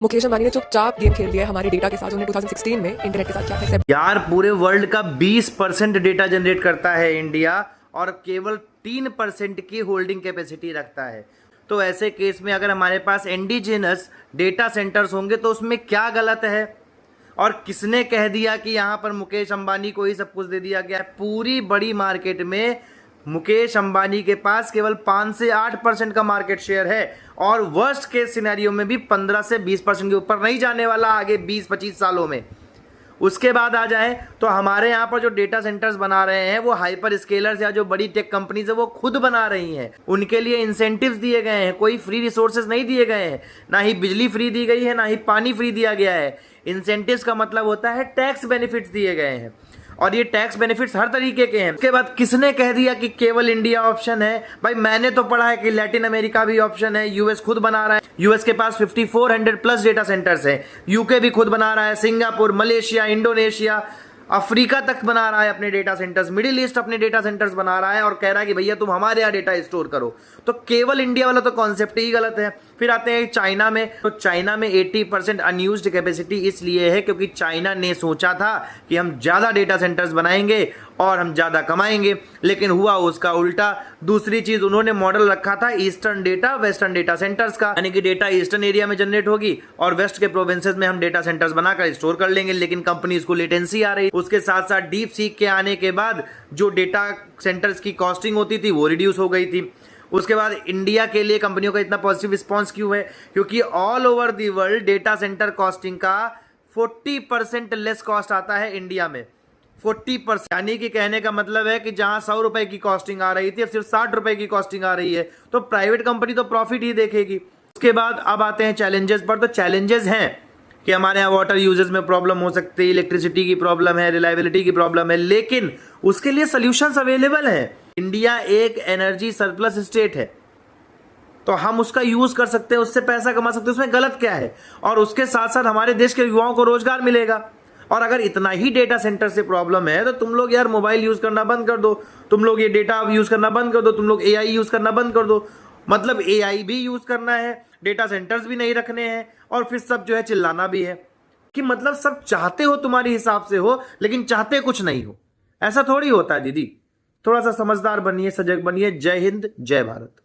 मुकेश अंबानी ने चुपचाप गेम खेल दिया है हमारे डेटा के साथ। उन्होंने 2016 में इंटरनेट के साथ क्या था। यार पूरे वर्ल्ड का 20% डेटा जनरेट करता है इंडिया और केवल 3% की होल्डिंग कैपेसिटी रखता है। तो ऐसे केस में अगर हमारे पास इंडिजिनस डेटा सेंटर्स होंगे तो उसमें क्या गलत है? और किसने कह दिया कि यहाँ पर मुकेश अंबानी को ही सब कुछ दे दिया गया है? पूरी बड़ी मार्केट में मुकेश अंबानी के पास केवल 5 से 8% का मार्केट शेयर है और वर्स्ट केस सिनेरियो में भी 15 से 20% के ऊपर नहीं जाने वाला आगे 20-25 सालों में। उसके बाद आ जाए तो हमारे यहाँ पर जो डेटा सेंटर्स बना रहे हैं वो हाइपर स्केलर्स या जो बड़ी टेक कंपनीज है वो खुद बना रही हैं। उनके लिए इंसेंटिव्स दिए गए हैं, कोई फ्री रिसोर्सेज नहीं दिए गए हैं, ना ही बिजली फ्री दी गई है, ना ही पानी फ्री दिया गया है। इंसेंटिव्स का मतलब होता है टैक्स बेनिफिट्स दिए गए हैं और ये टैक्स बेनिफिट्स हर तरीके के हैं। उसके बाद किसने कह दिया कि केवल इंडिया ऑप्शन है? भाई मैंने तो पढ़ा है कि लैटिन अमेरिका भी ऑप्शन है, यूएस खुद बना रहा है, यूएस के पास 5400 प्लस डेटा सेंटर्स है, यूके भी खुद बना रहा है, सिंगापुर, मलेशिया, इंडोनेशिया, अफ्रीका तक बना रहा है अपने डेटा सेंटर्स, मिडिल ईस्ट अपने डेटा सेंटर्स बना रहा है और कह रहा है कि भैया तुम हमारे यहाँ डेटा स्टोर करो। तो केवल इंडिया वाला तो कॉन्सेप्ट ही गलत है। फिर आते हैं चाइना में, तो चाइना में 80% अनयूज्ड कैपेसिटी इसलिए है क्योंकि चाइना ने सोचा था कि हम ज़्यादा डेटा सेंटर्स बनाएंगे और हम ज़्यादा कमाएंगे, लेकिन हुआ उसका उल्टा। दूसरी चीज़ उन्होंने मॉडल रखा था eastern data western data centres का, यानी कि डेटा ईस्टर्न एरिया में जनरेट होगी और वेस्ट के प्रोविंसेस में हम डेटा सेंटर्स बनाकर स्टोर कर लेंगे, लेकिन कंपनीज को लेटेंसी आ रही। उसके साथ साथ डीप सीक के आने के बाद जो डेटा सेंटर्स की कॉस्टिंग होती थी वो रिड्यूस हो गई थी। उसके बाद इंडिया के लिए कंपनियों का इतना पॉजिटिव रिस्पॉन्स क्यों है? क्योंकि all over the world data centre costing का 40% लेस कॉस्ट आता है इंडिया में, 40%। यानी कि कहने का मतलब है कि जहां 100 रुपए की कॉस्टिंग आ रही थी अब सिर्फ 60 रुपए की कॉस्टिंग आ रही है, तो प्राइवेट कंपनी तो प्रॉफिट ही देखेगी। उसके बाद अब आते हैं चैलेंजेस पर। तो चैलेंजेस हैं कि हमारे यहाँ वाटर यूजेस में प्रॉब्लम हो सकती है, इलेक्ट्रिसिटी की प्रॉब्लम है, रिलायबिलिटी की प्रॉब्लम है, लेकिन उसके लिए सोल्यूशंस अवेलेबल हैं। इंडिया एक एनर्जी सरप्लस स्टेट है तो हम उसका यूज कर सकते हैं, उससे पैसा कमा सकते हैं, उसमें गलत क्या है? और उसके साथ साथ हमारे देश के युवाओं को रोजगार मिलेगा। और अगर इतना ही डेटा सेंटर से प्रॉब्लम है तो तुम लोग यार मोबाइल यूज करना बंद कर दो, तुम लोग ये डेटा यूज करना बंद कर दो, तुम लोग एआई यूज करना बंद कर दो। मतलब एआई भी यूज करना है, डेटा सेंटर्स भी नहीं रखने हैं और फिर सब जो है चिल्लाना भी है कि मतलब सब चाहते हो तुम्हारे हिसाब से हो लेकिन चाहते कुछ नहीं हो। ऐसा थोड़ी होता है दीदी। थोड़ा सा समझदार बनिए, सजग बनिए। जय हिंद, जय भारत।